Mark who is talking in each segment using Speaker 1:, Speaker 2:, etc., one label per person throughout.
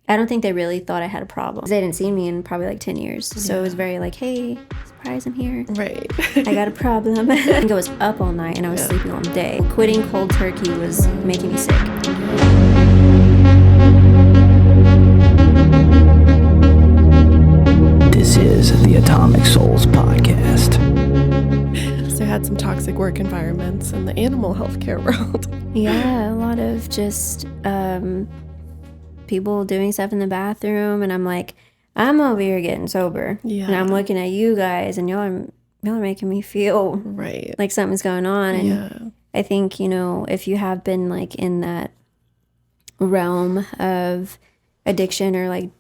Speaker 1: I don't think they really thought I had a problem. They hadn't seen me in probably like 10 years. So it was very like, hey, surprise, I'm here.
Speaker 2: Right.
Speaker 1: I got a problem. I think I was up all night and I was sleeping all day. Quitting cold turkey was making me sick.
Speaker 3: This is the Atomic Souls Podcast.
Speaker 2: So I had some toxic work environments in the animal healthcare world.
Speaker 1: Yeah, a lot of just people doing stuff in the bathroom, and I'm like, I'm over here getting sober.
Speaker 2: Yeah.
Speaker 1: And I'm looking at you guys, and y'all are making me feel
Speaker 2: Right.
Speaker 1: like something's going on. And
Speaker 2: Yeah.
Speaker 1: I think, you know, if you have been like in that realm of addiction or like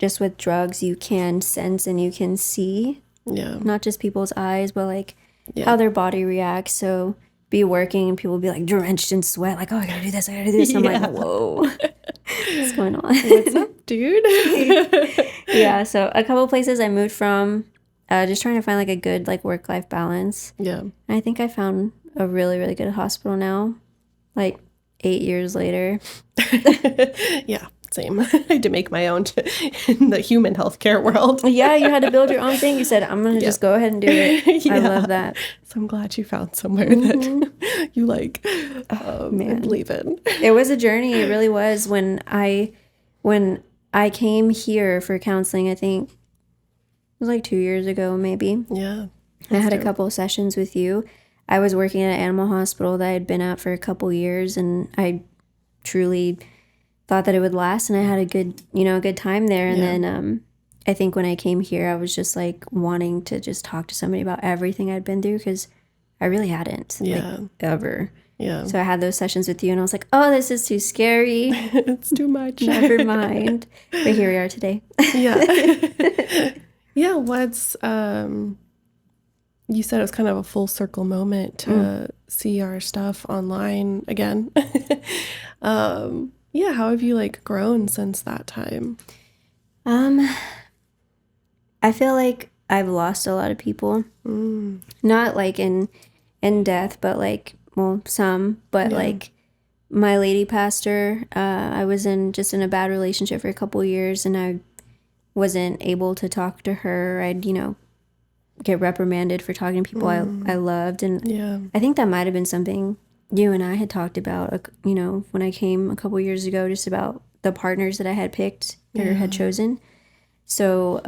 Speaker 1: just with drugs, you can sense and you can see
Speaker 2: Yeah.
Speaker 1: not just people's eyes, but like
Speaker 2: Yeah.
Speaker 1: how their body reacts. So be working and people be like drenched in sweat, like, oh, I gotta do this, I gotta do this. And I'm like, whoa, what's going on?
Speaker 2: What's up, dude?
Speaker 1: Yeah, so a couple places I moved from, just trying to find like a good like work-life balance.
Speaker 2: Yeah.
Speaker 1: And I think I found a really, really good hospital now, like 8 years later.
Speaker 2: Yeah. Same. I had to make my own in the human healthcare world.
Speaker 1: Yeah, you had to build your own thing. You said, I'm going to just go ahead and do it. I love that.
Speaker 2: So I'm glad you found somewhere that you like and believe in.
Speaker 1: It was a journey. It really was. When I came here for counseling, I think it was like 2 years ago, maybe.
Speaker 2: Yeah.
Speaker 1: I had a couple of sessions with you. I was working at an animal hospital that I had been at for a couple years, and I truly thought that it would last, and I had a good time there. And then I think when I came here, I was just like wanting to just talk to somebody about everything I'd been through, because I really hadn't, like, ever.
Speaker 2: Yeah.
Speaker 1: So I had those sessions with you, and I was like, oh, this is too scary.
Speaker 2: It's too much.
Speaker 1: Never mind. But here we are today.
Speaker 2: Yeah. Yeah. What's, you said it was kind of a full circle moment to see our stuff online again. Yeah. How have you like grown since that time?
Speaker 1: I feel like I've lost a lot of people. Not like in death, but like, well, some, but like my lady pastor, I was in a bad relationship for a couple years, and I wasn't able to talk to her. I'd, get reprimanded for talking to people I loved. And I think that might have been something you and I had talked about, when I came a couple years ago, just about the partners that I had picked or had chosen. So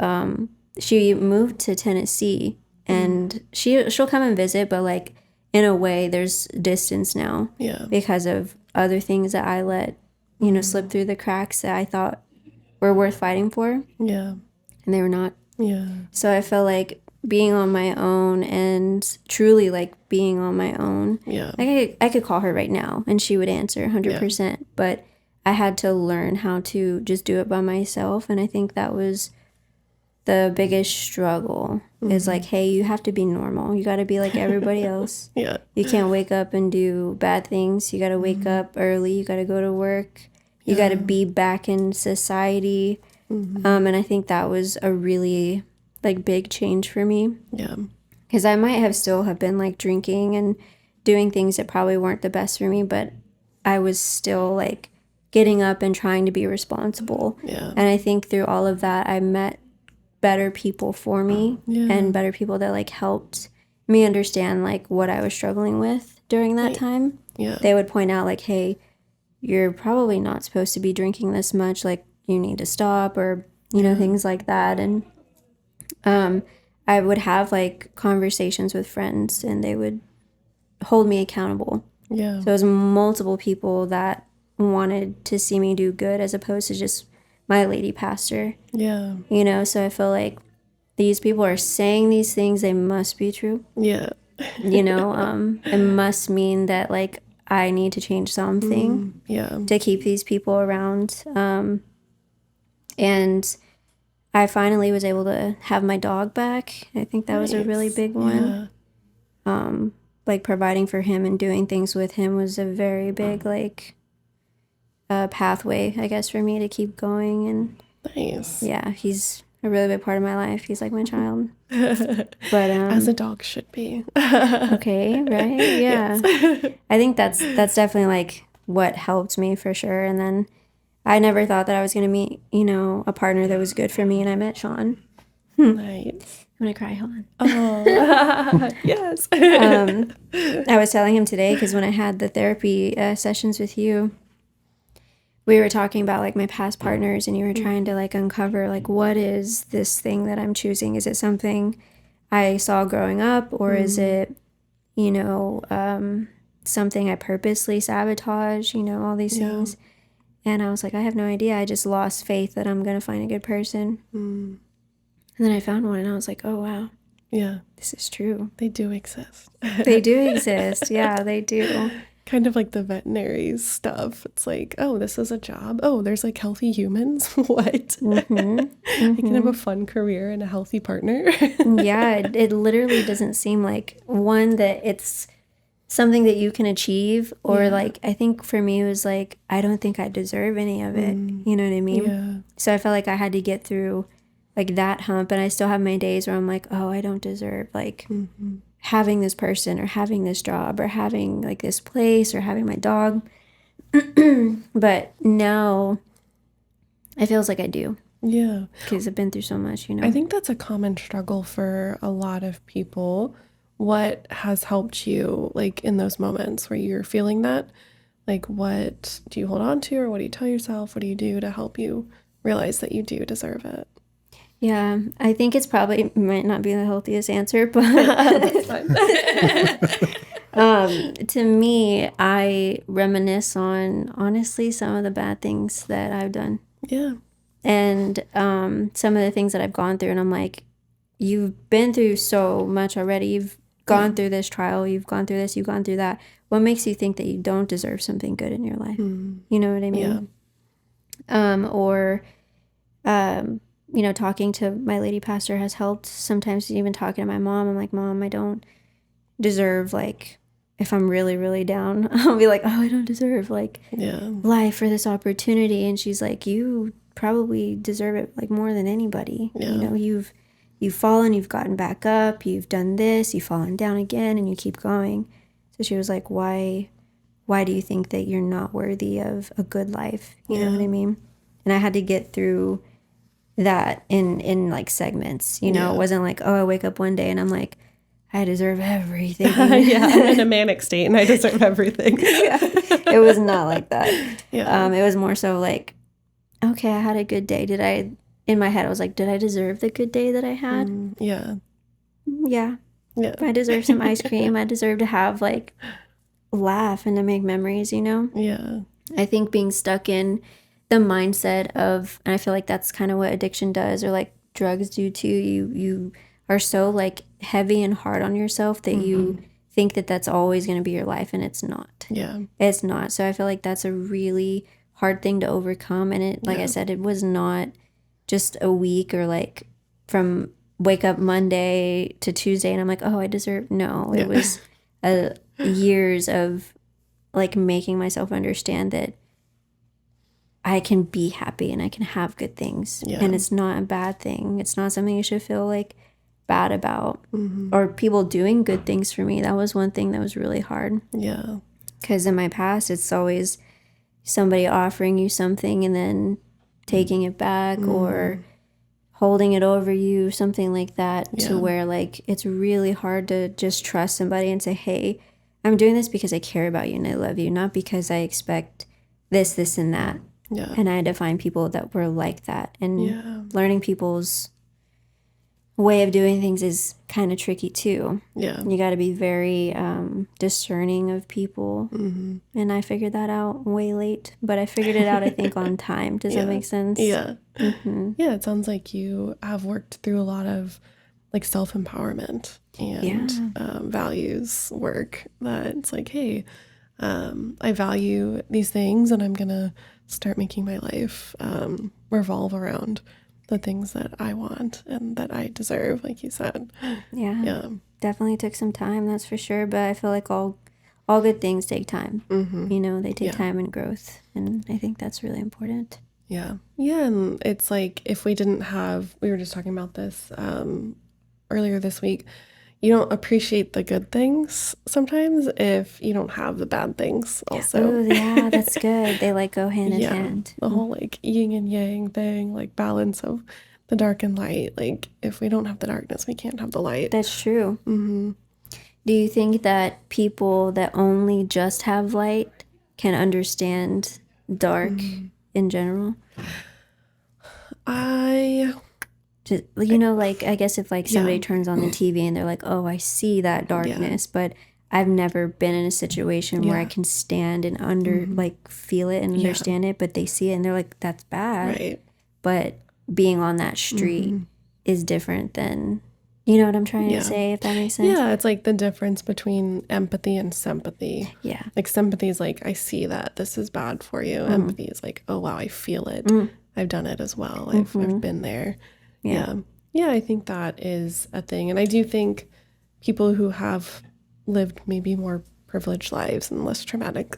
Speaker 1: she moved to Tennessee, and she'll come and visit, but like in a way there's distance now because of other things that I let, slip through the cracks that I thought were worth fighting for. Yeah. And they were not. Yeah. So I felt like being on my own, and truly like being on my own. Yeah. I could call her right now and she would answer 100%, but I had to learn how to just do it by myself. And I think that was the biggest struggle is like, hey, you have to be normal. You got to be like everybody else. You can't wake up and do bad things. You got to wake up early. You got to go to work. You got to be back in society. And I think that was a really like big change for me. Yeah. Because I might have still have been like drinking and doing things that probably weren't the best for me, but I was still like getting up and trying to be responsible. Yeah. And I think through all of that, I met better people for me and better people that like helped me understand like what I was struggling with during that time. Yeah. They would point out like, hey, you're probably not supposed to be drinking this much. Like you need to stop, or, things like that. And I would have like conversations with friends, and they would hold me accountable. Yeah. So it was multiple people that wanted to see me do good, as opposed to just my lady pastor. Yeah. So I feel like these people are saying these things, they must be true. Yeah. It must mean that like I need to change something to keep these people around. And I finally was able to have my dog back. I think that was a really big one. Yeah. Like providing for him and doing things with him was a very big like pathway, I guess, for me to keep going. And yeah, he's a really big part of my life. He's like my child. But
Speaker 2: as a dog should be.
Speaker 1: Okay, right? Yeah. Yes. I think that's definitely like what helped me for sure. And then I never thought that I was going to meet, a partner that was good for me. And I met Sean.
Speaker 2: Nice.
Speaker 1: I'm going to cry. Hold on.
Speaker 2: Oh, yes.
Speaker 1: I was telling him today, because when I had the therapy sessions with you, we were talking about like my past partners, and you were trying to like uncover like, what is this thing that I'm choosing? Is it something I saw growing up, or is it, something I purposely sabotage, all these things. And I was like, I have no idea. I just lost faith that I'm going to find a good person. And then I found one, and I was like, oh, wow.
Speaker 2: Yeah.
Speaker 1: This is true.
Speaker 2: They do exist.
Speaker 1: They do exist. Yeah, they do.
Speaker 2: Kind of like the veterinary stuff. It's like, oh, this is a job. Oh, there's like healthy humans. What? I can have a fun career and a healthy partner.
Speaker 1: Yeah, it literally doesn't seem like, one, that it's something that you can achieve, or like, I think for me it was like, I don't think I deserve any of it. You know what I mean?
Speaker 2: Yeah.
Speaker 1: So I felt like I had to get through like that hump, and I still have my days where I'm like, oh, I don't deserve like having this person, or having this job, or having like this place, or having my dog. But now it feels like I do,
Speaker 2: Yeah.
Speaker 1: because I've been through so much,
Speaker 2: I think that's a common struggle for a lot of people. What has helped you like in those moments where you're feeling that? Like, what do you hold on to, or what do you tell yourself? What do you do to help you realize that you do deserve it?
Speaker 1: Yeah, I think it's probably might not be the healthiest answer, but
Speaker 2: That's fine.
Speaker 1: to me, I reminisce on honestly some of the bad things that I've done,
Speaker 2: Yeah.
Speaker 1: and some of the things that I've gone through, and I'm like, you've been through so much already. You've gone through this trial. You've gone through this. You've gone through that. What makes you think that you don't deserve something good in your life? You know what I mean? Or talking to my lady pastor has helped. Sometimes even talking to my mom, I'm like, Mom, I don't deserve, like, if I'm really, really down, I'll be like, oh, I don't deserve like life or this opportunity. And she's like, you probably deserve it like more than anybody. You've fallen, you've gotten back up, you've done this, you've fallen down again, and you keep going. So she was like, why do you think that you're not worthy of a good life? You know what I mean? And I had to get through that in like segments, it wasn't like, oh, I wake up one day and I'm like, I deserve everything.
Speaker 2: I'm in a manic state and I deserve everything.
Speaker 1: It was not like that.
Speaker 2: Yeah.
Speaker 1: It was more so like, okay, I had a good day. In my head I was like, did I deserve the good day that I had?
Speaker 2: Yeah.
Speaker 1: Yeah. I deserve some ice cream. I deserve to have like laugh and to make memories.
Speaker 2: Yeah.
Speaker 1: I think being stuck in the mindset of, and I feel like that's kind of what addiction does, or like drugs do too. You are so like heavy and hard on yourself that you think that that's always going to be your life, and it's not.
Speaker 2: Yeah.
Speaker 1: It's not. So I feel like that's a really hard thing to overcome. And it, like I said, it was not just a week, or like from wake up Monday to Tuesday and I'm like, oh, I deserve. No, it was years of like making myself understand that I can be happy and I can have good things, and it's not a bad thing. It's not something you should feel like bad about, or people doing good things for me. That was one thing that was really hard.
Speaker 2: Yeah.
Speaker 1: Because in my past, it's always somebody offering you something and then taking it back, or holding it over you, something like that, to where like it's really hard to just trust somebody and say, hey, I'm doing this because I care about you and I love you, not because I expect this, and that.
Speaker 2: Yeah.
Speaker 1: And I had to find people that were like that. And learning people's way of doing things is kind of tricky too.
Speaker 2: Yeah.
Speaker 1: You got to be very discerning of people. And I figured that out way late. But I figured it out, I think, on time. Does that make sense?
Speaker 2: Yeah. Yeah, it sounds like you have worked through a lot of like self-empowerment and values work, that it's like, hey, I value these things, and I'm going to start making my life revolve around the things that I want and that I deserve, like you said.
Speaker 1: Yeah. Definitely took some time, that's for sure. But I feel like all good things take time. They take time and growth. And I think that's really important.
Speaker 2: Yeah. Yeah. And it's like, if we didn't have, we were just talking about this earlier this week, you don't appreciate the good things sometimes if you don't have the bad things also.
Speaker 1: Oh, yeah, that's good. They like go hand in hand.
Speaker 2: The whole like yin and yang thing, like balance of the dark and light. Like if we don't have the darkness, we can't have the light.
Speaker 1: That's true. Do you think that people that only just have light can understand dark in general? Just, like, I guess if like somebody turns on the TV and they're like, oh, I see that darkness, but I've never been in a situation where I can stand and like feel it and understand it, but they see it and they're like, that's bad.
Speaker 2: Right.
Speaker 1: But being on that street is different than, you know what I'm trying to say, if that makes sense?
Speaker 2: Yeah, it's like the difference between empathy and sympathy.
Speaker 1: Yeah.
Speaker 2: Like sympathy is like, I see that this is bad for you. Empathy is like, oh, wow, I feel it. I've done it as well. I've been there. Yeah. I think that is a thing. And I do think people who have lived maybe more privileged lives and less traumatic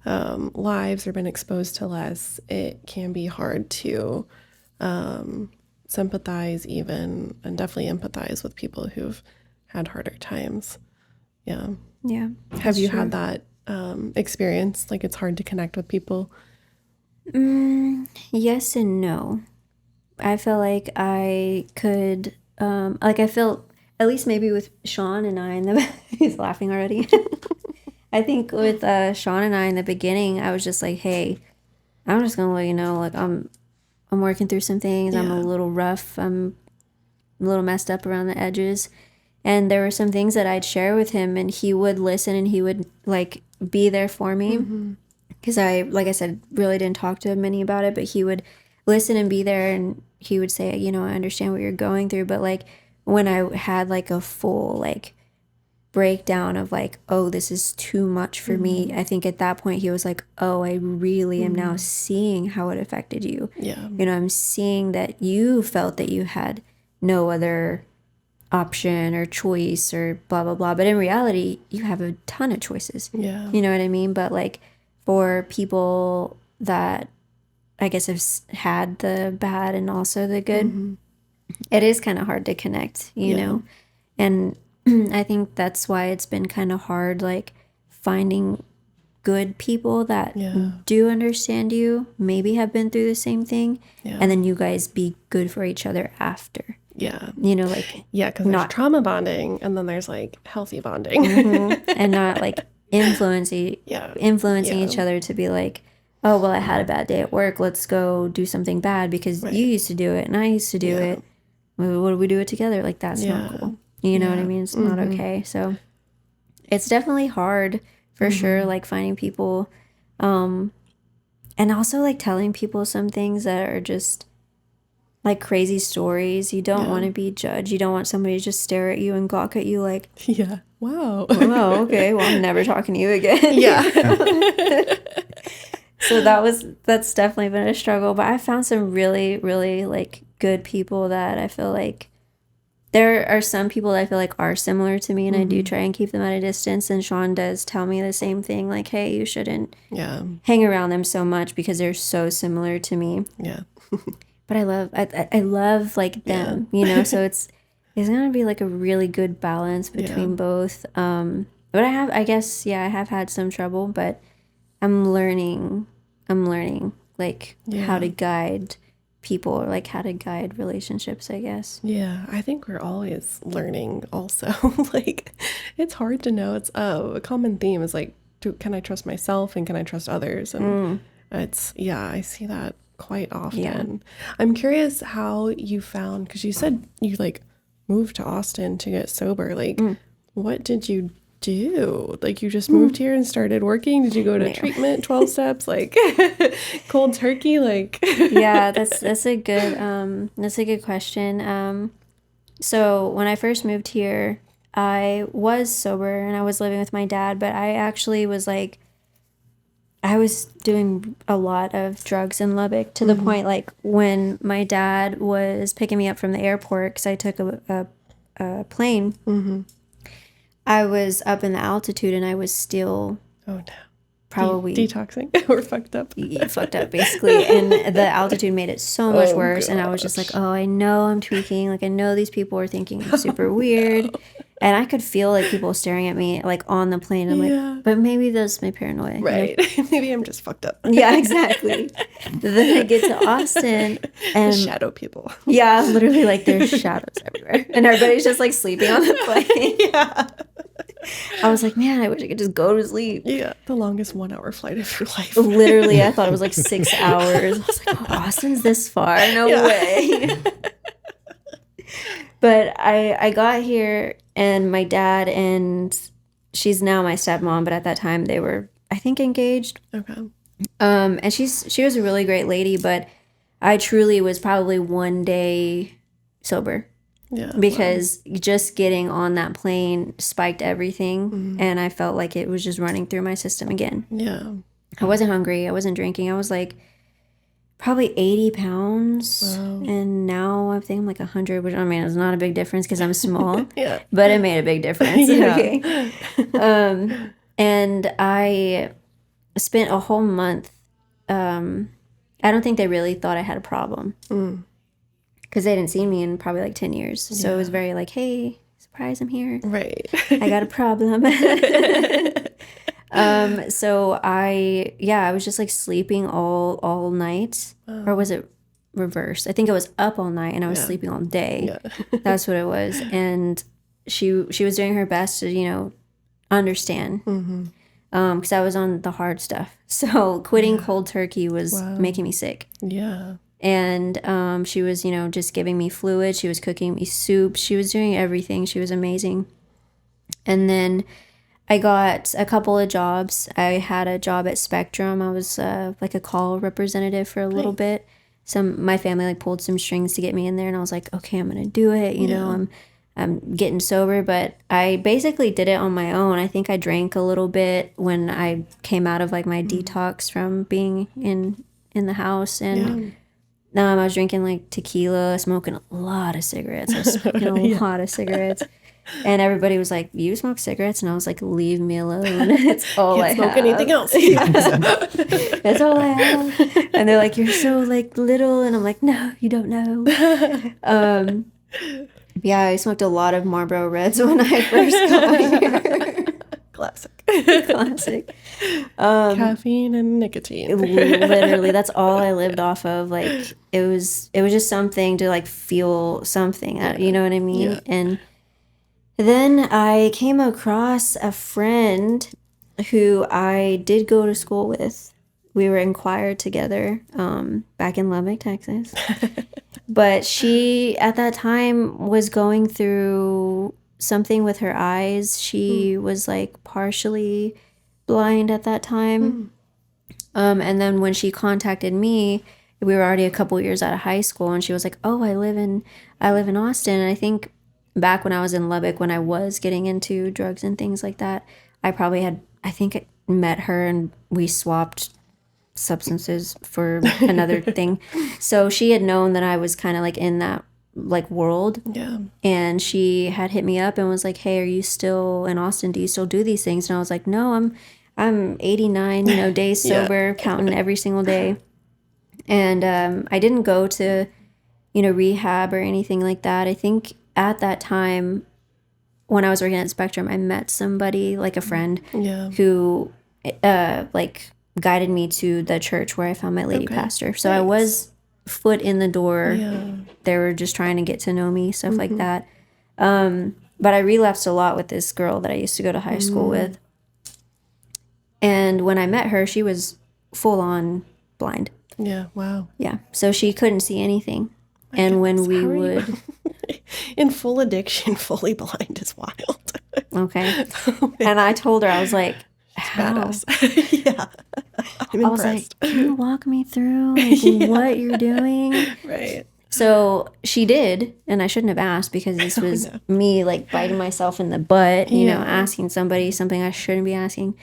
Speaker 2: lives or been exposed to less, it can be hard to sympathize even and definitely empathize with people who've had harder times. Yeah. Have you had that experience? Like it's hard to connect with people?
Speaker 1: Yes and no. I feel like I could, I feel, at least maybe with Sean and I, he's laughing already. I think with Sean and I in the beginning, I was just like, hey, I'm just going to let you know, like, I'm working through some things. I'm a little rough. I'm a little messed up around the edges. And there were some things that I'd share with him and he would listen and he would, like, be there for me. Because I, like I said, really didn't talk to many about it, but he would listen and be there and he would say, you know, I understand what you're going through. But like when I had like a full like breakdown of like, oh, this is too much for me, I think at that point he was like, oh, I really am now seeing how it affected you.
Speaker 2: Yeah.
Speaker 1: You know, I'm seeing that you felt that you had no other option or choice or blah, blah, blah. But in reality, you have a ton of choices.
Speaker 2: Yeah.
Speaker 1: You know what I mean? But like for people that I guess have had the bad and also the good, it is kind of hard to connect, you know? And I think that's why it's been kind of hard, like finding good people that do understand you, maybe have been through the same thing, and then you guys be good for each other after.
Speaker 2: Yeah.
Speaker 1: You know, like...
Speaker 2: Yeah, because there's trauma bonding, and then there's like healthy bonding.
Speaker 1: And not like influencing each other to be like, oh, well, I had a bad day at work. Let's go do something bad because you used to do it and I used to do it. Well, what do we do it together? Like, that's not cool. You know what I mean? It's not okay. So it's definitely hard for sure, like finding people and also like telling people some things that are just like crazy stories. You don't want to be judged. You don't want somebody to just stare at you and gawk at you like,
Speaker 2: wow.
Speaker 1: Oh, okay. Well, I'm never talking to you again. So that's definitely been a struggle, but I found some really, really like good people that I feel like there are some people that I feel like are similar to me and I do try and keep them at a distance. And Sean does tell me the same thing, like, hey, you shouldn't hang around them so much because they're so similar to me. Yeah. But I love like them, you know, so it's going to be like a really good balance between both. But I have had some trouble, but I'm learning like how to guide people or like how to guide relationships, I guess.
Speaker 2: Yeah, I think we're always learning also. Like it's hard to know. It's a common theme is like, can I trust myself and can I trust others? And it's, I see that quite often. Yeah. I'm curious how you found, because you said you like moved to Austin to get sober. Like what did you do? Like you just moved here and started working? Did you go to treatment, 12 steps, like cold turkey? Like
Speaker 1: yeah, that's a good question. So when I first moved here, I was sober and I was living with my dad, but I actually was like, I was doing a lot of drugs in Lubbock to the point like when my dad was picking me up from the airport because I took a plane. I was up in the altitude and I was still probably
Speaker 2: detoxing or fucked up.
Speaker 1: Fucked up basically. And the altitude made it so much worse. And I was just like, oh, I know I'm tweaking. Like I know these people are thinking I'm super weird. And I could feel like people staring at me like on the plane. I'm like, but maybe that's my paranoia.
Speaker 2: Right. You know? Maybe I'm just fucked up.
Speaker 1: Yeah, exactly. Then I get to Austin and
Speaker 2: shadow people.
Speaker 1: Yeah, literally like there's shadows everywhere. And everybody's just like sleeping on the plane.
Speaker 2: Yeah.
Speaker 1: I was like, man, I wish I could just go to sleep.
Speaker 2: Yeah. The longest 1 hour flight of your life.
Speaker 1: Literally, I thought it was like 6 hours. I was like, oh, Austin's this far? No way. But I got here and my dad and she's now my stepmom, but at that time they were, I think, engaged.
Speaker 2: Okay.
Speaker 1: And she was a really great lady, but I truly was probably 1 day sober.
Speaker 2: Yeah.
Speaker 1: Because just getting on that plane spiked everything and I felt like it was just running through my system again.
Speaker 2: Yeah.
Speaker 1: I wasn't hungry. I wasn't drinking. I was like probably 80 pounds.
Speaker 2: Wow.
Speaker 1: And now I think I'm like 100, which I mean, it's not a big difference because I'm small.
Speaker 2: Yeah.
Speaker 1: But it made a big difference.
Speaker 2: Yeah.
Speaker 1: Okay. And I spent a whole month. I don't think they really thought I had a problem. Because they hadn't seen me in probably like 10 years. So it was very like, hey, surprise, I'm here.
Speaker 2: Right.
Speaker 1: I got a problem. So I was just like sleeping all night. Or was it reversed? I think it was up all night and I was sleeping all day.
Speaker 2: Yeah.
Speaker 1: That's what it was. And she was doing her best to, you know, understand. Because I was on the hard stuff. So quitting cold turkey was making me sick.
Speaker 2: Yeah.
Speaker 1: And she was, you know, just giving me fluid. She was cooking me soup. She was doing everything. She was amazing. And then I got a couple of jobs. I had a job at Spectrum. I was like a call representative for a little bit. My family like pulled some strings to get me in there, and I was like, okay, I'm gonna do it. You know, I'm getting sober, but I basically did it on my own. I think I drank a little bit when I came out of like my detox from being in the house, and I was drinking like tequila, smoking a lot of cigarettes. I was smoking a lot of cigarettes. And everybody was like, you smoke cigarettes? And I was like, leave me alone. It's all I have.
Speaker 2: Can't smoke anything else.
Speaker 1: That's all I have. And they're like, you're so like little. And I'm like, no, you don't know. Yeah, I smoked a lot of Marlboro Reds when I first got here. Classic.
Speaker 2: Caffeine and nicotine.
Speaker 1: Literally, that's all I lived off of. Like it was just something to like feel something. You know what I mean?
Speaker 2: Yeah.
Speaker 1: And then I came across a friend who I did go to school with. We were in choir together back in Lubbock, Texas. But she, at that time, was going through something with her eyes. She was like partially blind at that time. And then when she contacted me, we were already a couple years out of high school, and she was like, oh, I live in Austin. And I think back when I was in Lubbock, when I was getting into drugs and things like that, I met her and we swapped substances for another thing. So she had known that I was kind of like in that like world.
Speaker 2: Yeah.
Speaker 1: And she had hit me up and was like, hey, are you still in Austin? Do you still do these things? And I was like, no, I'm 89, you know, days sober, counting every single day. And I didn't go to, you know, rehab or anything like that. I think at that time when I was working at Spectrum, I met somebody, like a friend, who like guided me to the church where I found my lady pastor. So I was foot in the door. They were just trying to get to know me, stuff like that. But I relapsed a lot with this girl that I used to go to high school with. And when I met her, she was full on blind.
Speaker 2: Yeah. Wow.
Speaker 1: Yeah. So she couldn't see anything. And when we would...
Speaker 2: In full addiction, fully blind is wild.
Speaker 1: Okay. And I told her, I was like, how?
Speaker 2: Badass. Yeah.
Speaker 1: I was like, can you walk me through like, what you're doing?
Speaker 2: Right.
Speaker 1: So she did, and I shouldn't have asked because this was me like biting myself in the butt, you know, asking somebody something I shouldn't be asking.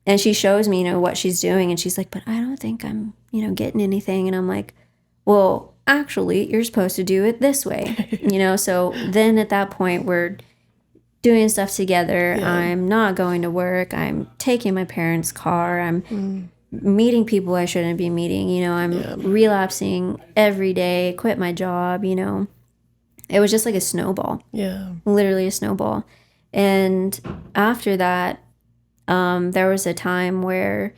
Speaker 1: And she shows me, you know, what she's doing, and she's like, but I don't think I'm, you know, getting anything. And I'm like, well, actually, you're supposed to do it this way, you know? So then at that point, we're doing stuff together. I'm not going to work. I'm taking my parents' car. I'm meeting people I shouldn't be meeting. You know, I'm relapsing every day, quit my job, you know. It was just like a snowball.
Speaker 2: Yeah.
Speaker 1: Literally a snowball. And after that, there was a time where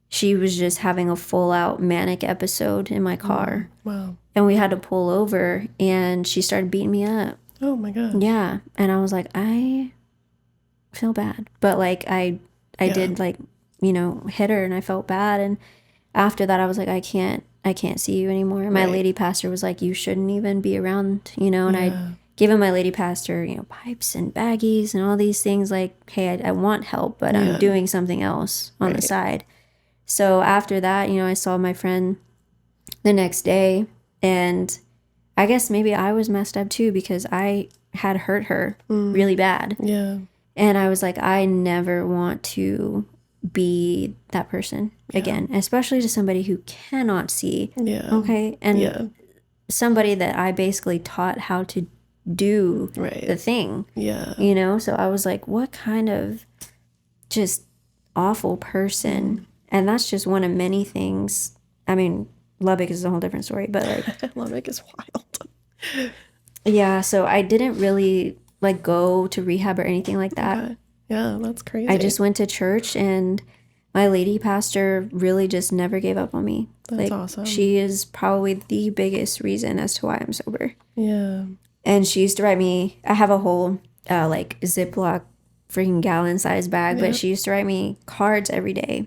Speaker 1: she was just having a full out manic episode in my car.
Speaker 2: Wow.
Speaker 1: And we had to pull over, and she started beating me up.
Speaker 2: Oh my gosh.
Speaker 1: Yeah. And I was like, I feel bad. But like, I did like, you know, hit her, and I felt bad. And after that, I was like, I can't see you anymore. My lady pastor was like, you shouldn't even be around, you know, and I gave my lady pastor, you know, pipes and baggies and all these things like, hey, I want help, but I'm doing something else on the side. So after that, you know, I saw my friend the next day, and I guess maybe I was messed up too, because I had hurt her really bad.
Speaker 2: Yeah.
Speaker 1: And I was like, I never want to be that person again, especially to somebody who cannot see.
Speaker 2: Yeah.
Speaker 1: Okay. And somebody that I basically taught how to do the thing.
Speaker 2: Yeah.
Speaker 1: You know? So I was like, what kind of just awful person? And that's just one of many things. I mean, Lubbock is a whole different story, but like
Speaker 2: Lubbock is wild.
Speaker 1: Yeah, so I didn't really like go to rehab or anything like that.
Speaker 2: Okay. Yeah, that's crazy.
Speaker 1: I just went to church, and my lady pastor really just never gave up on me.
Speaker 2: That's
Speaker 1: like,
Speaker 2: awesome.
Speaker 1: She is probably the biggest reason as to why I'm sober.
Speaker 2: Yeah.
Speaker 1: And she used to write me, I have a whole like Ziploc freaking gallon size bag, but she used to write me cards every day.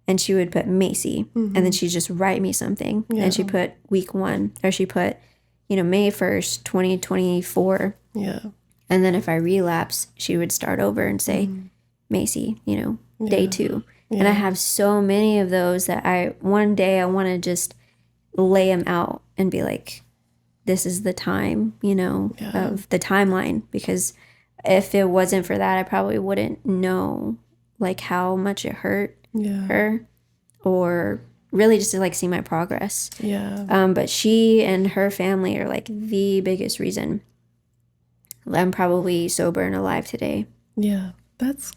Speaker 1: And she would put Macy, and then she'd just write me something. And she put week 1, or she put, you know, May 1st, 2024.
Speaker 2: Yeah.
Speaker 1: And then if I relapse, she would start over and say, Macy, you know, day 2. And I have so many of those that one day I want to just lay them out and be like, this is the time, you know, of the timeline. Because if it wasn't for that, I probably wouldn't know like how much it hurt her, or really just to like see my progress. But she and her family are like the biggest reason I'm probably sober and alive today.
Speaker 2: Yeah, that's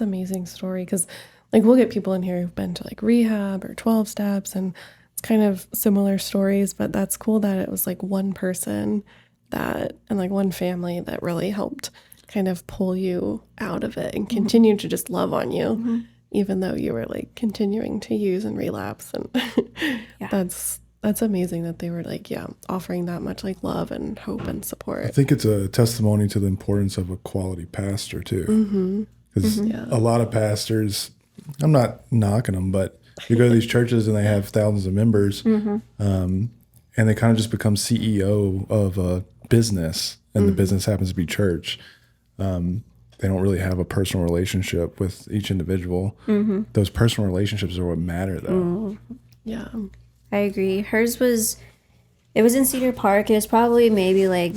Speaker 2: amazing story, because like we'll get people in here who've been to like rehab or 12 steps, and it's kind of similar stories, but that's cool that it was like one person and like one family that really helped kind of pull you out of it and continue to just love on you, even though you were like continuing to use and relapse. And that's amazing that they were like, offering that much like love and hope and support.
Speaker 4: I think it's a testimony to the importance of a quality pastor too. Because a lot of pastors, I'm not knocking them, but you go to these churches and they have thousands of members, and they kind of just become CEO of a business, and the business happens to be church. They don't really have a personal relationship with each individual. Those personal relationships are what matter, though.
Speaker 2: Yeah,
Speaker 1: I agree. Hers was, it was in Cedar Park. It was probably maybe like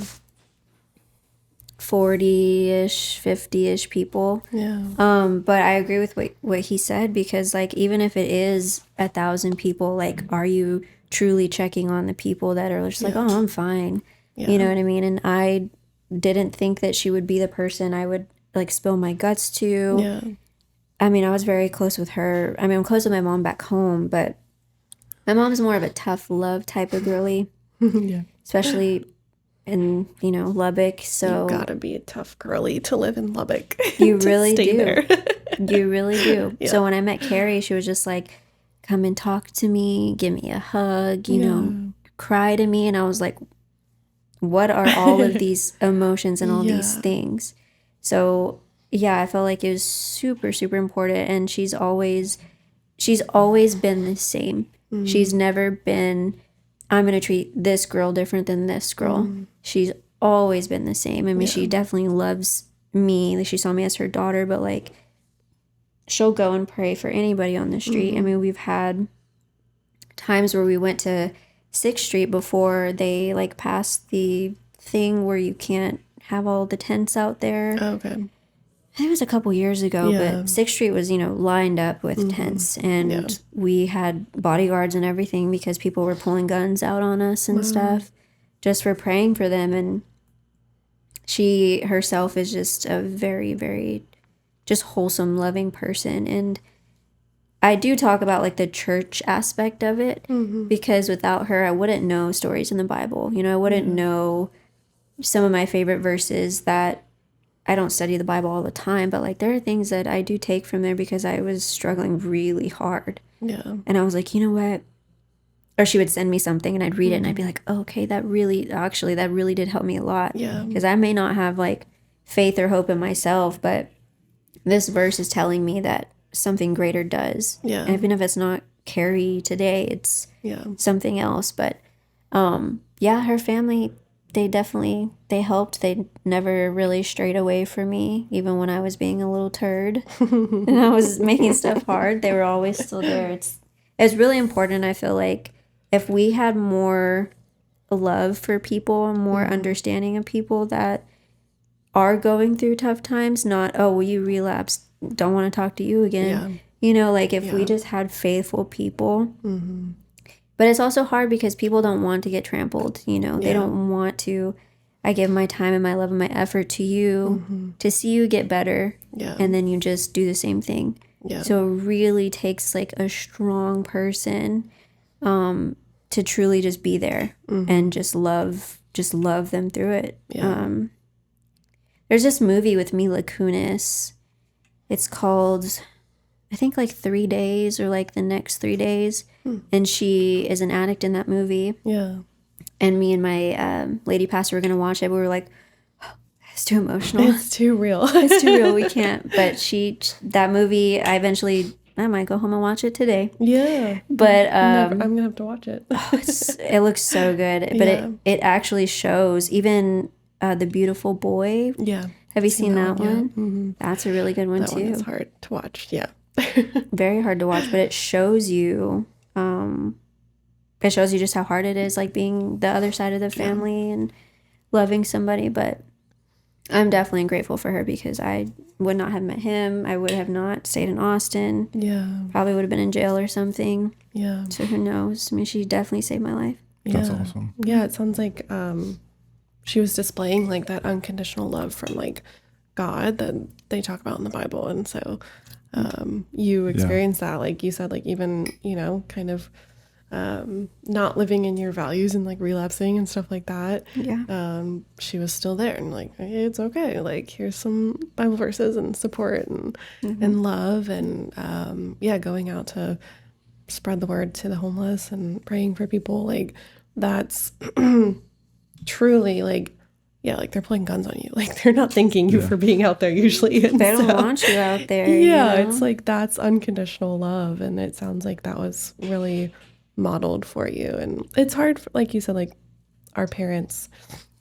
Speaker 1: 40-ish, 50-ish people.
Speaker 2: Yeah.
Speaker 1: But I agree with what he said, because like even if it is 1,000 people, like are you truly checking on the people that are just like, oh, I'm fine. You know what I mean? And I didn't think that she would be the person I would like spill my guts to.
Speaker 2: Yeah.
Speaker 1: I mean, I was very close with her. I mean, I'm close with my mom back home, but my mom's more of a tough love type of girly. Especially in, you know, Lubbock. So
Speaker 2: you gotta be a tough girly to live in Lubbock.
Speaker 1: You really do. You really do. So when I met Carrie, she was just like, come and talk to me, give me a hug, you know, cry to me. And I was like, what are all of these emotions and all these things? So yeah, I felt like it was super, super important. And she's always been the same. She's never been, I'm going to treat this girl different than this girl. She's always been the same. I mean, she definitely loves me. Like, she saw me as her daughter, but like, she'll go and pray for anybody on the street. I mean, we've had times where we went to 6th Street before they like passed the thing where you can't have all the tents out there.
Speaker 2: Okay.
Speaker 1: It was a couple years ago, but 6th Street was, you know, lined up with tents, and we had bodyguards and everything because people were pulling guns out on us and stuff just for praying for them. And she herself is just a very, very just wholesome, loving person. And I do talk about like the church aspect of it, because without her, I wouldn't know stories in the Bible. You know, I wouldn't know some of my favorite verses that I don't study the Bible all the time, but like there are things that I do take from there because I was struggling really hard.
Speaker 2: Yeah.
Speaker 1: And I was like, you know what? Or she would send me something and I'd read it and I'd be like, oh, okay, that really did help me a lot.
Speaker 2: Yeah.
Speaker 1: Because I may not have like faith or hope in myself, but this verse is telling me that something greater does.
Speaker 2: Yeah.
Speaker 1: And even if it's not Carrie today, it's something else. But her family, they helped. They never really strayed away from me, even when I was being a little turd and I was making stuff hard. They were always still there. It's really important. I feel like if we had more love for people and more understanding of people that are going through tough times, not, oh, well, you relapsed, don't want to talk to you again. You know, like if we just had faithful people. But it's also hard because people don't want to get trampled, you know. They don't want to. I give my time and my love and my effort to you to see you get better. And then you just do the same thing. So it really takes like a strong person to truly just be there and just love them through it. There's this movie with Mila Kunis. It's called, I think, like 3 Days or like The Next 3 Days. And she is an addict in that movie. And me and my lady pastor were going to watch it. We were like, oh, it's too emotional.
Speaker 2: It's too real.
Speaker 1: It's too real. We can't. But that movie, I might go home and watch it today. But
Speaker 2: I'm going to have to watch it.
Speaker 1: It looks so good. But it actually shows even The Beautiful Boy. Have you seen that one? That's a really good one too.
Speaker 2: That one is hard to watch.
Speaker 1: Very hard to watch, but it shows you just how hard it is, like being the other side of the family and loving somebody. But I'm definitely grateful for her because I would not have met him. I would have not stayed in Austin. Probably would have been in jail or something. So who knows? I mean, she definitely saved my life.
Speaker 4: That's awesome.
Speaker 2: It sounds like she was displaying like that unconditional love from like God that they talk about in the Bible. And so you experienced that, like you said, like even, you know, kind of not living in your values and like relapsing and stuff like that. She was still there and like, hey, it's okay. Like here's some Bible verses and support and love and going out to spread the word to the homeless and praying for people. Like that's truly like, like they're pulling guns on you. Like they're not thanking you for being out there usually. And
Speaker 1: they don't want you out there. You know?
Speaker 2: It's like that's unconditional love. And it sounds like that was really modeled for you. And it's hard, like you said, like our parents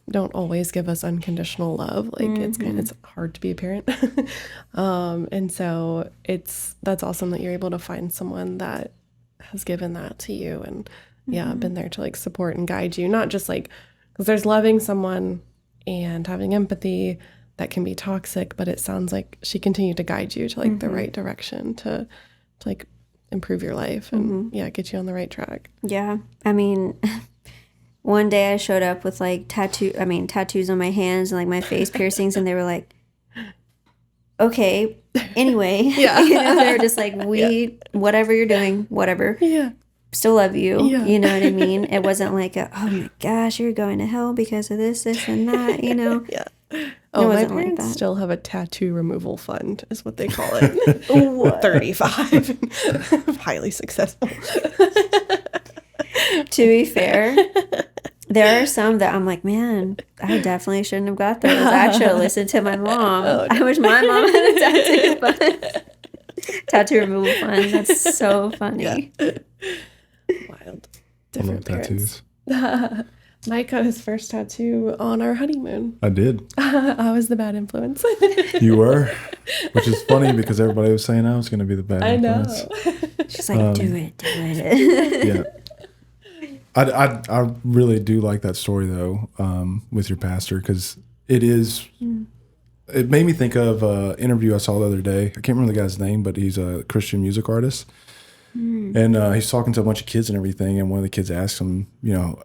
Speaker 2: don't always give us unconditional love. Like it's hard to be a parent. And so that's awesome that you're able to find someone that has given that to you and been there to like support and guide you. Not just like, because there's loving someone and having empathy that can be toxic, but it sounds like she continued to guide you to like the right direction to like improve your life and get you on the right track.
Speaker 1: I mean, one day I showed up with like tattoos on my hands and like my face piercings, and they were like, okay, anyway. You know, they were just like, whatever you're doing, whatever. Still love you. You know what I mean? It wasn't like oh my gosh, you're going to hell because of this and that, you know?
Speaker 2: Oh, my parents like still have a tattoo removal fund, is what they call it. 35. Highly successful.
Speaker 1: To be fair, there are some that I'm like, man, I definitely shouldn't have got those. I should have listened to my mom. Oh, no. I wish my mom had a tattoo fund. Tattoo removal fund. That's so funny.
Speaker 2: Wild. Different parents. Tattoos. Mike got his first tattoo on our honeymoon.
Speaker 4: I did.
Speaker 2: I was the bad influence.
Speaker 4: You were? Which is funny because everybody was saying I was going to be the bad influence.
Speaker 1: I know. She's like, do it.
Speaker 4: I really do like that story, though, with your pastor, because it made me think of an interview I saw the other day. I can't remember the guy's name, but he's a Christian music artist. And he's talking to a bunch of kids and everything, and one of the kids asks him, you know,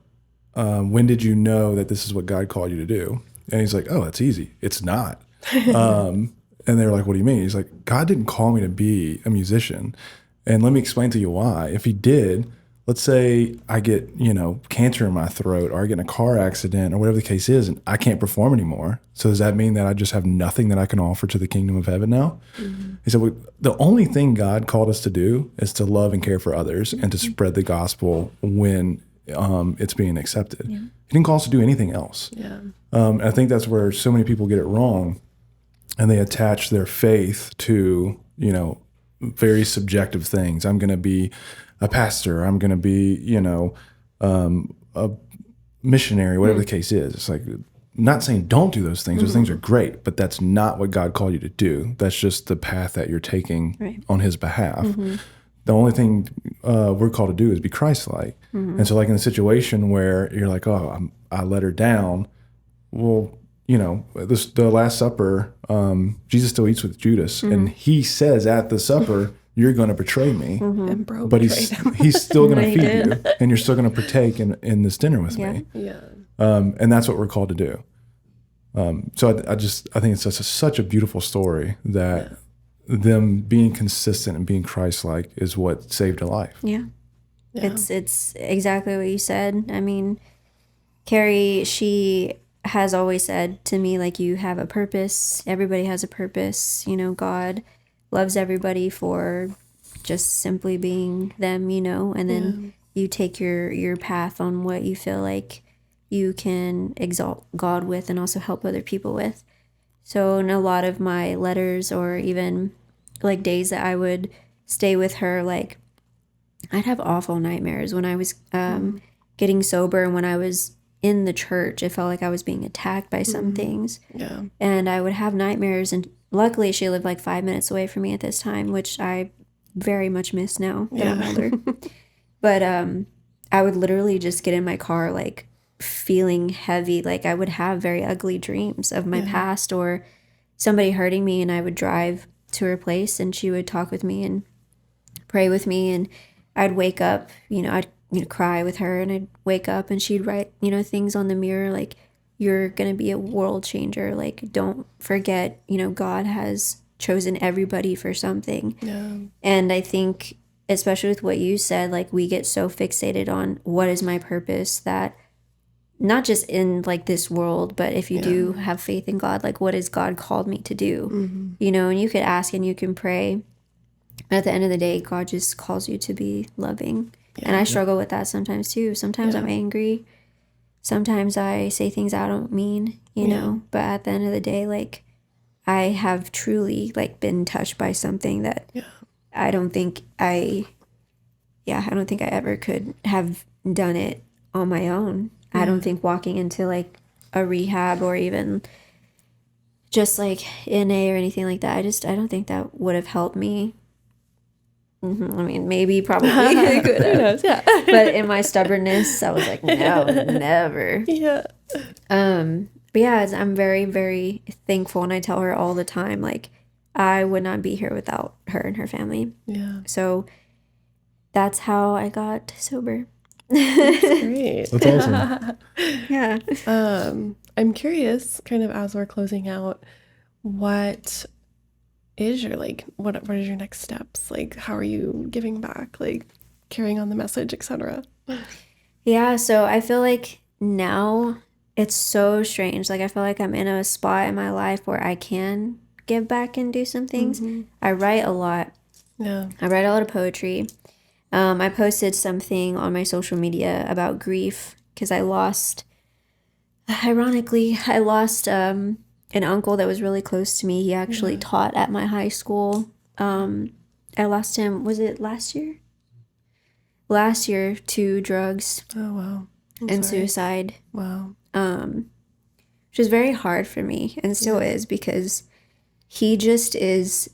Speaker 4: when did you know that this is what God called you to do? And he's like, oh, that's easy. It's not. And they were like, what do you mean? He's like, God didn't call me to be a musician. And let me explain to you why. If he did, let's say I get, cancer in my throat, or I get in a car accident, or whatever the case is, and I can't perform anymore. So does that mean that I just have nothing that I can offer to the kingdom of heaven now? He said, well, the only thing God called us to do is to love and care for others and to spread the gospel when it's being accepted. He didn't call us to do anything else. I think that's where so many people get it wrong, and they attach their faith to, very subjective things. I'm going to be a pastor. I'm going to be, a missionary, whatever the case is. It's like, not saying don't do those things. Those things are great, but that's not what God called you to do. That's just the path that you're taking on his behalf. The only thing we're called to do is be Christ-like. And so like in a situation where you're like, oh, I let her down. Well, the Last Supper, Jesus still eats with Judas, and he says at the supper, "You're going to betray me," but he's still going to feed you, and you're still going to partake in this dinner with me. And that's what we're called to do. So I think it's such a beautiful story that them being consistent and being Christ-like is what saved a life.
Speaker 1: It's exactly what you said. I mean, Carrie, she has always said to me, like, you have a purpose. Everybody has a purpose. God loves everybody for just simply being them, and then you take your path on what you feel like you can exalt God with and also help other people with. So in a lot of my letters, or even like days that I would stay with her, like, I'd have awful nightmares when I was getting sober, and when I was in the church, it felt like I was being attacked by some things. And I would have nightmares, and luckily she lived like 5 minutes away from me at this time, which I very much miss now that I'm older. But I would literally just get in my car like feeling heavy. Like I would have very ugly dreams of my past or somebody hurting me, and I would drive to her place and she would talk with me and pray with me, and I'd wake up, I'd cry with her, and I'd wake up and she'd write, things on the mirror like, "You're going to be a world changer. Like, don't forget, God has chosen everybody for something." And I think, especially with what you said, like, we get so fixated on what is my purpose, that not just in like this world, but if you do have faith in God, like, what has God called me to do? And you could ask and you can pray. But at the end of the day, God just calls you to be loving. And I struggle with that sometimes too. Sometimes I'm angry. Sometimes I say things I don't mean, know. But at the end of the day, like, I have truly like been touched by something that I don't think I ever could have done it on my own. I don't think walking into like a rehab or even just like NA or anything like that, I don't think that would have helped me. I mean, maybe, probably it could have. But in my stubbornness, I was like, no, never. But yeah, I'm very, very thankful, and I tell her all the time, like, I would not be here without her and her family. So that's how I got sober.
Speaker 2: That's great.
Speaker 4: That's awesome.
Speaker 2: I'm curious, kind of as we're closing out, what is your what is your next steps? Like, how are you giving back, like carrying on the message, etc.?
Speaker 1: So I feel like now it's so strange. Like, I feel like I'm in a spot in my life where I can give back and do some things. I write a lot. I write a lot of poetry. I posted something on my social media about grief because I lost an uncle that was really close to me. He actually taught at my high school. I lost him, was it last year? Last year to drugs.
Speaker 2: Oh, wow.
Speaker 1: And suicide.
Speaker 2: Wow.
Speaker 1: Which is very hard for me, and still is, because he just is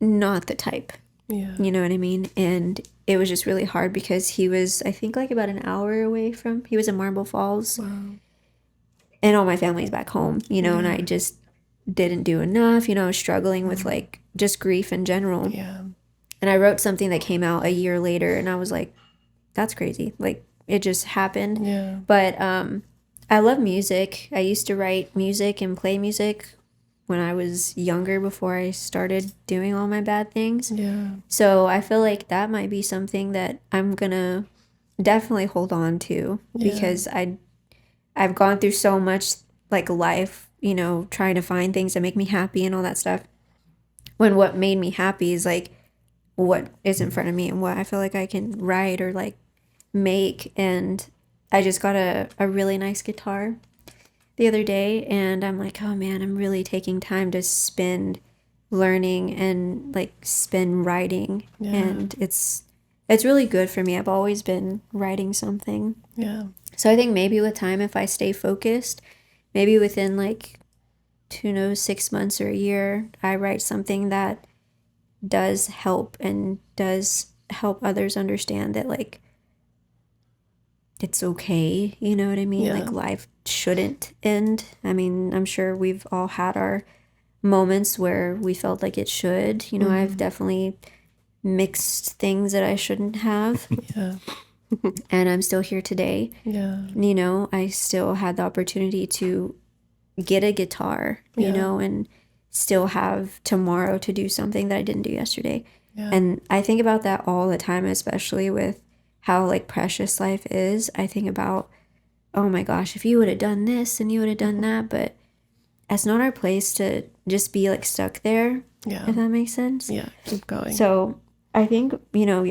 Speaker 1: not the type. You know what I mean? And it was just really hard because he was, I think, like about an hour away from, he was in Marble Falls.
Speaker 2: Wow.
Speaker 1: And all my family's back home, and I just didn't do enough, struggling with like just grief in general. And I wrote something that came out a year later, and I was like, that's crazy. Like, it just happened. But I love music. I used to write music and play music when I was younger, before I started doing all my bad things. So I feel like that might be something that I'm gonna definitely hold on to, because I've gone through so much like life, you know, trying to find things that make me happy and all that stuff, when what made me happy is like what is in front of me and what I feel like I can write or like make. And I just got a really nice guitar the other day, and I'm like, oh man, I'm really taking time to spend learning and like spend writing. And it's really good for me. I've always been writing something. So I think maybe with time, if I stay focused, maybe within like, who knows, 6 months or a year, I write something that does help and does help others understand that like it's okay, you know what I mean? Like life shouldn't end. I mean, I'm sure we've all had our moments where we felt like it should. You know, I've definitely mixed things that I shouldn't have. And I'm still here today. You know, I still had the opportunity to get a guitar, you know, and still have tomorrow to do something that I didn't do yesterday. And I think about that all the time, especially with how like precious life is. I think about, oh my gosh, if you would have done this and you would have done that, but that's not our place to just be like stuck there. If that makes sense.
Speaker 2: Keep going.
Speaker 1: So I think, you know,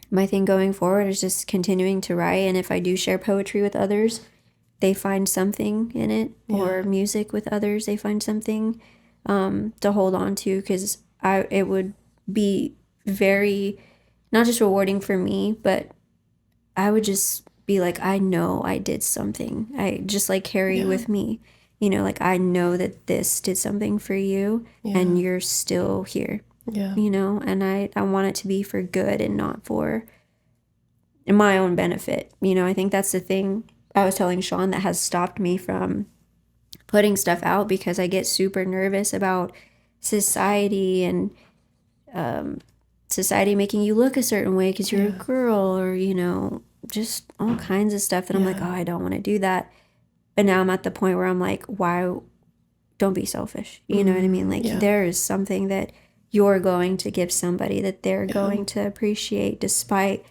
Speaker 1: my thing going forward is just continuing to write. And if I do share poetry with others, they find something in it, or music with others, they find something to hold on to, because it would be very, not just rewarding for me, but I would just be like, I know I did something. I just like carry with me, you know, like I know that this did something for you and you're still here, you know, and I want it to be for good and not for my own benefit. You know, I think that's the thing I was telling Sean that has stopped me from putting stuff out, because I get super nervous about society and society making you look a certain way because you're a girl, or, you know, just all kinds of stuff that I'm like, oh, I don't want to do that. But now I'm at the point where I'm like, why? Don't be selfish. You know what I mean? Like there is something that you're going to give somebody that they're going to appreciate, despite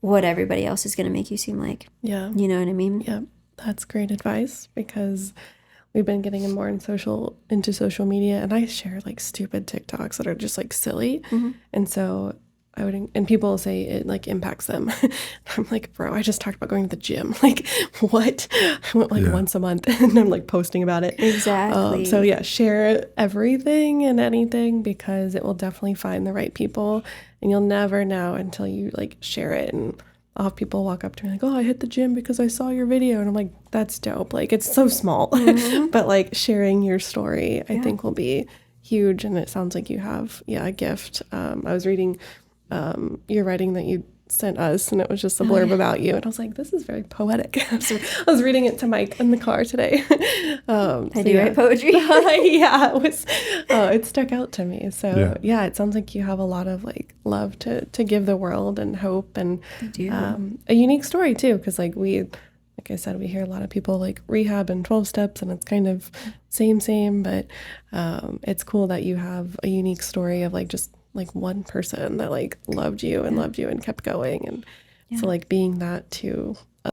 Speaker 1: what everybody else is going to make you seem like. You know what I mean?
Speaker 2: That's great advice, because we've been getting more into social media, and I share like stupid TikToks that are just like silly. And so and people say it like impacts them. I'm like, bro, I just talked about going to the gym. Like, what? I went like once a month, and I'm like posting about it.
Speaker 1: Exactly.
Speaker 2: So share everything and anything, because it will definitely find the right people, and you'll never know until you like share it. And I'll have people walk up to me like, oh, I hit the gym because I saw your video. And I'm like, that's dope. Like, it's so small. But like sharing your story, I think will be huge. And it sounds like you have, a gift. I was reading your writing that you sent us, and it was just a blurb about you. And I was like, this is very poetic. I was reading it to Mike in the car today.
Speaker 1: I do write poetry.
Speaker 2: It stuck out to me. So it sounds like you have a lot of like love to give the world, and hope, and a unique story too. Because like I said, we hear a lot of people like rehab and 12 steps, and it's kind of same, but it's cool that you have a unique story of like just like one person that like loved you and kept going. And so like being that to